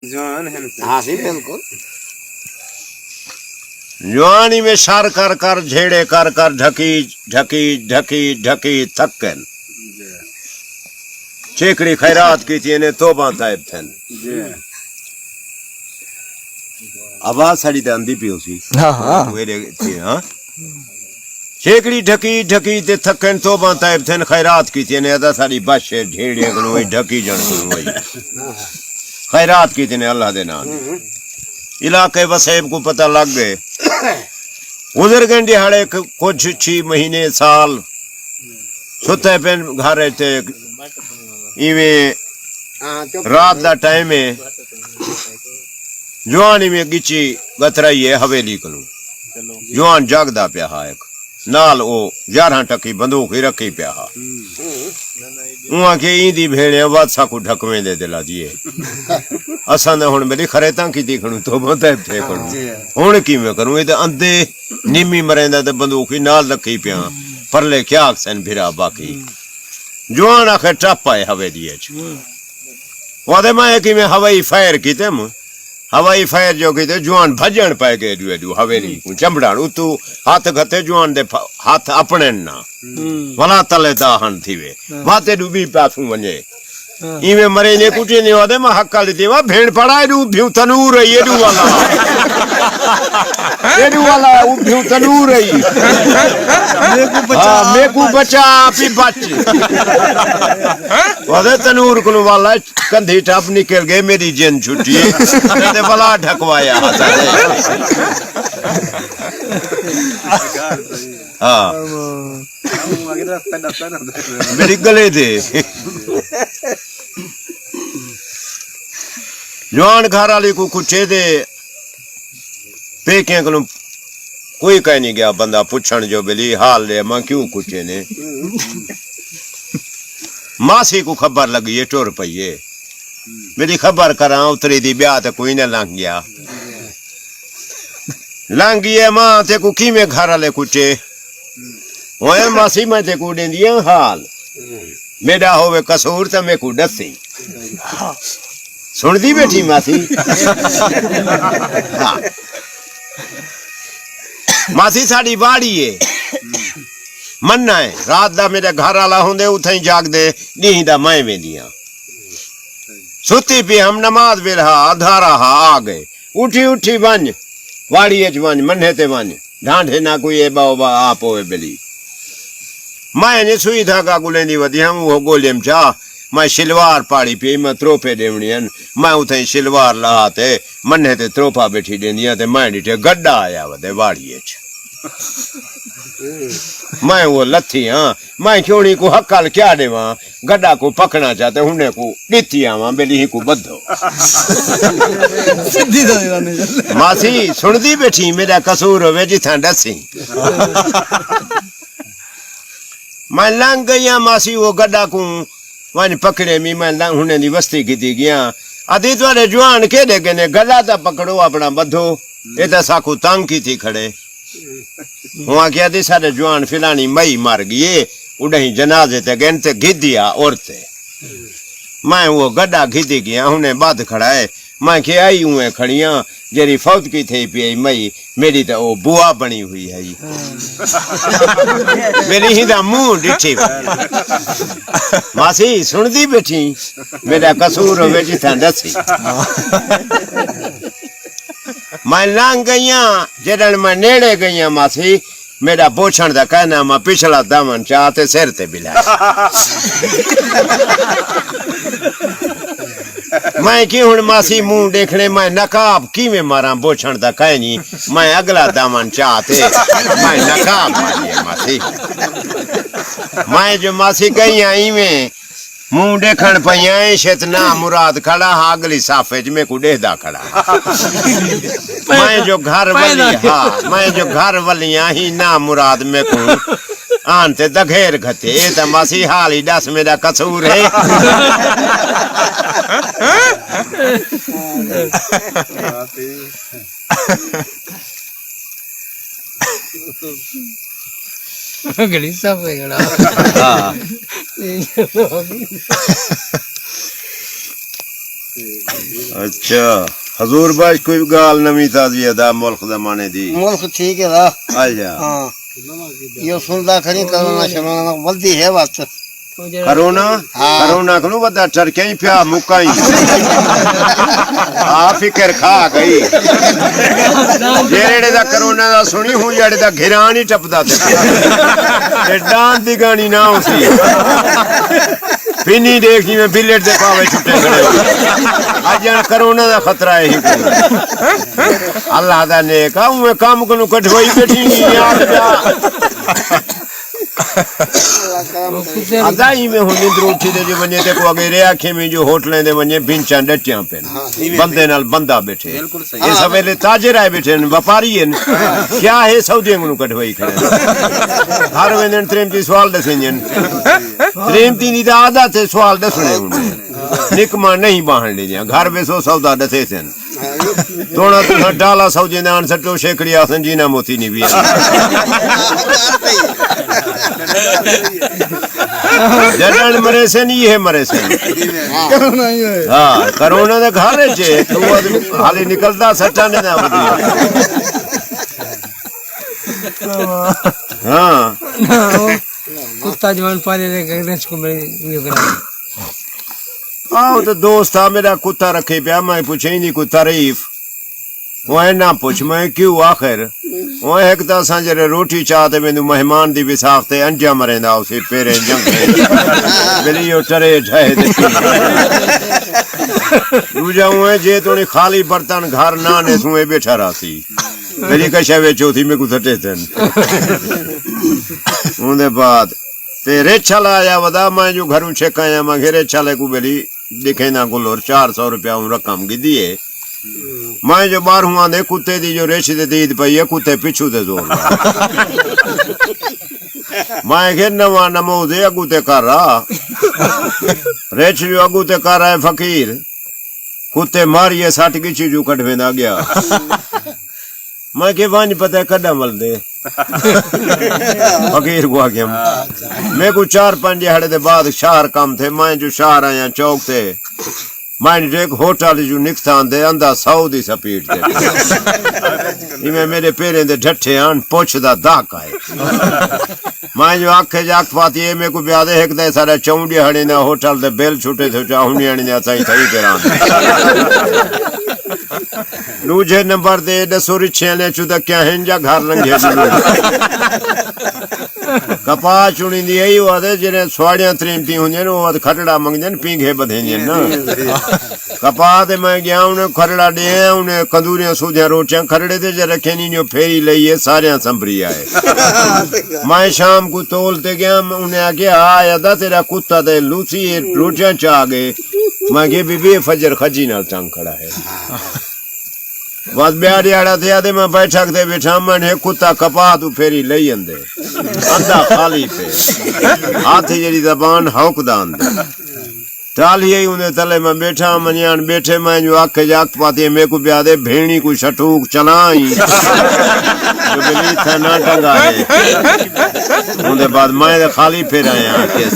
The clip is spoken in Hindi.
जवान है। हाँ जी बिल्कुल। जवानी में सार कर कर झेड़े कर कर ढकी ढकी ढकी ढकी थकन चेकड़ी खैरात की थी ने तोबा ताइब थन आवाज साड़ी ते आंदी पियो सी। हाँ हाँ वेरे थी हाँ चेकड़ी ढकी ढकी ते थकन तोबा ताइब थन खैरात की थी ने अदा साड़ी बश झेड़े कनो वही ढकी जण कनो वही खैरात की थी ने अल्लाह दे नाम इलाके वसेब को पता लग गए उधर गए दिहाड़े कुछ 6 महीने साल सुते पेन घर थे इवे रात दा टाइम है जवानी में गिची गतराई है हवेली कलू जवान जागदा पिया हा एक नाल ओ 11 टकी बंदूक ही रखी पिया हा उहा के इंदी भेड़े वादसा को ढकवे दे दिला दिए असा ने हुन मेरी खरेता की दिखणु तो बता थे कणु हुन किवें करूं ए ते अंधे निमी मरेंदा ते बंदूक ही नाल रखी पिया परले क्या अक्सन फिरा बाकी जवान आखे टप आए हवेली च वादे मैं कि मैं हवाई फायर कीते म हवाई फायर जो कीते जवान भजन पाए गए एडू हवेली को चंबड़ाण उतू हाथ गते जवान दे हाथ अपने ना वला तले दाहन थीवे वाते डूबी पासू वने इवे मरे ने कुटी ने वादे मैं हक्का ली देवा भेड़ पड़ा एडू भ्यू तनूर है एडू वाला उ भ्यू तनूर है मेकू बचा पी बच वादे तनूर को वाला कंधी टप निकल गए मेरी जेन छुट्टी ते वाला ढकवाया हां मेरी गले दे जवान घर वाली को कुछ दे पेके को कोई कह नहीं गया बंदा पूछण जो बेली हाल ले मां क्यों कुछे ने मासी को खबर लगी है टुर पईए मेरी खबर करा उतरी दी ब्याह ते कोई ने लंघ गया लंघ गया मां ते को की में घर वाले कुछे ओए मासी मैं ते को देंदी हाल मेरा होवे कसूर ते मैं को दसी सुन दी बैठी मासी हाँ मासी साड़ी बाड़ी है मन्ना है रात दा मेरे घर वाला होंदे उथे ही जाग दे नी दा मैं वेंदियां सुती पे हम नमाज वेला आधारा हा आ गए उठी उठी वंज वाड़ी च वंज मन्ने ते वंज ढांढे ना कोई ए बाबा आप होवे बेली मैं ने सुई धागा गुलेंदी वदी हम वो गोलेम चा मैं शिलवार पाड़ी पे मैं त्रोपे देवणियन मैं उथे शिलवार लहाते मन्ने ते त्रोपा बैठी देंदियां ते मैं डिटे गड्डा आया वदे वाड़ी च मैं वो लथी हाँ मैं क्यों को हक्कल क्या देवा गड्डा को पकना चाहते हुने को दिती आवा बेली ही को बद्धो सीधी तो मासी सुनदी बैठी मेरा कसूर होवे जिथा दसी मैं लंघ गई मासी वो गड्डा को वन पकड़े मी मैं लंघ हुने दी वस्ती की गया आदि तुरे जवान के दे गने गला ता पकड़ो अपना बद्धो ए ता साकू तंग की थी खड़े हुआ क्या दी सारे जवान फिलानी मई मर गई उड़ही जनाजे ते गन ते गिदिया औरते मैं वो गड्डा घिदी गया हुने बाद खड़ा है मैं के आई हुए खड़ियां जेरी फौत की थी पी मई मेरी तो वो बुआ बनी हुई है मेरी ही दा मुंह डिठी मासी सुनदी बैठी मेरा कसूर होवे जिथा दसी मैं लंघ गईया जडन मैं नेड़े गईया मासी मेरा पोछण दा कहना मैं पिछला दामन चाहते सिर ते बिला मैं की हुन मासी मुंह देखने मैं नकाब की में मारा बोछण दा कहनी मैं अगला दामन चाहते मैं नकाब मारिए मासी मैं जो मासी गई आई में मुंह देखण पई शेतना मुराद खड़ा हा अगली साफे च में को देदा खड़ा मैं जो घर वाली हाँ मैं जो घर वालिया ही ना मुराद में को आन ते दघेर घते त मासी हाल ही दस मेरा कसूर है गड़ी सब गड़ा हाँ अच्छा हजूर बाज कोई गाल नवी ताजी अदा मुल्क जमाने दी मुल्क ठीक है दा अच्छा हाँ यो सुनदा खरी करोना शरोना बल्दी है बात करोना करोना को बता टरके ही पिया मुका ही आ फिकर खा गई जेड़े दा करोना दा सुनी हूं जेड़े दा घिरान ही टपदा ते डांस दी गानी ना उसी पिनी देखी में बिलेट दे पावे छुट्टे खड़े आज करोना दा खतरा है ही अल्लाह दा नेक आ मैं काम को कटवाई बैठी याद अदाई में हुन निंद्र उठी दे जो वने ते को अगे रे आखे में जो होटलें दे वने बिंचा डटियां पे बंदे नाल बंदा बैठे ये सवेले ताजर आए बैठे व्यापारी हैं क्या है सऊदी को कटवाई खड़े हर वेंदन त्रेमती सवाल दसेंजन त्रेमती दी आदत है सवाल दसने हुंदे निकमा नहीं बाहन ले जा घर में सो सौदा दसे सन तोड़ा तू डाला सौजे ने आन सटो शेकड़ी आसन जीना मोती नहीं भी जडन मरे से नहीं है मरे से हाँ करोना दे घर चे तू हाली निकलता सट्टा ने ना हाँ कुत्ता जवान पाले ले गए को मेरे ये करा आओ तो दोस्त आ मेरा कुत्ता रखे पे मैं पूछे नहीं कोई तारीफ वो ना पूछ मैं क्यों आखिर वो एक तो सांजरे रोटी चाहते मैंने मेहमान दी विसाखते अंजा मरेंदा उसे पेरे जंग मेरी यो टरे जाए दूजा हुए जे तोनी खाली बर्तन घर ना ने सुए बैठा रासी मेरी कशावे चौथी में कुछ हटे थे उनके बाद ते रेछा लाया वदा मैं जो घरों छेकाया मैं घेरे छाले को बेली दिखे ना गुलोर 400 रुपया रकम की दिए मैं जो बाहर हुआ दे कुत्ते दी जो रेछी दे दीद पई है कुत्ते पिछू दे जोर मैं घेर नवा नमो दे अगू ते कर रहा रेछ जो अगू ते कर रहा है फकीर कुत्ते मारिए 60 की चीजू कट वेंदा गया मैं के वानी पता है कदा मल दे फकीर को आगे मैं को 4-5 दिहाड़े दे बाद शहर कम थे मैं जो शहर आया चौक थे मैं एक होटल जो निकसान दे अंदा 100 दी स्पीड ते इमे मेरे पेरे दे ढट्ठे आन पोछदा दाक आए मैं जो आखे जाक पाती है मैं को ब्याह दे एक दे सारा चौंडी हड़े ना होटल दे बेल छूटे थे चाहुनी आनी जा सही सही करा दूजे नंबर दे दसोरी छेले चुदा क्या हिंजा घर लंघे कपा चुनी दी आई वादे जेने स्वाड़ियां त्रीमती हुंजन वो खटड़ा मंगजन पींघे बधेंजन ना कपा ते मैं गया उन्हें खटड़ा दे उन्हें कंदूरियां सूदियां रोटियां खटड़े ते जे रखे नी जो फेरी लई है सारियां संभरी आए मैं शाम को तोलते गया उन्हें आके आया दा तेरा कुत्ता दे लूसी रोटियां चा गए मैं के बीबी फजर खजी नाल टंग खड़ा है बस ब्याड़ा थे आदे मैं बैठक दे बैठा मैंने कुत्ता कपा तू फेरी लई अंदे अंधा खाली पे हाथ जड़ी जबान हौकदान दे टाली उन्हें तले में बैठा मनियान बैठे मैं जो आखे जाक पाती है मेरे को ब्याह दे भेड़ी को शटूक चलाई जो बिली था ना टंगा है उनके बाद मैं खाली फिर आया केस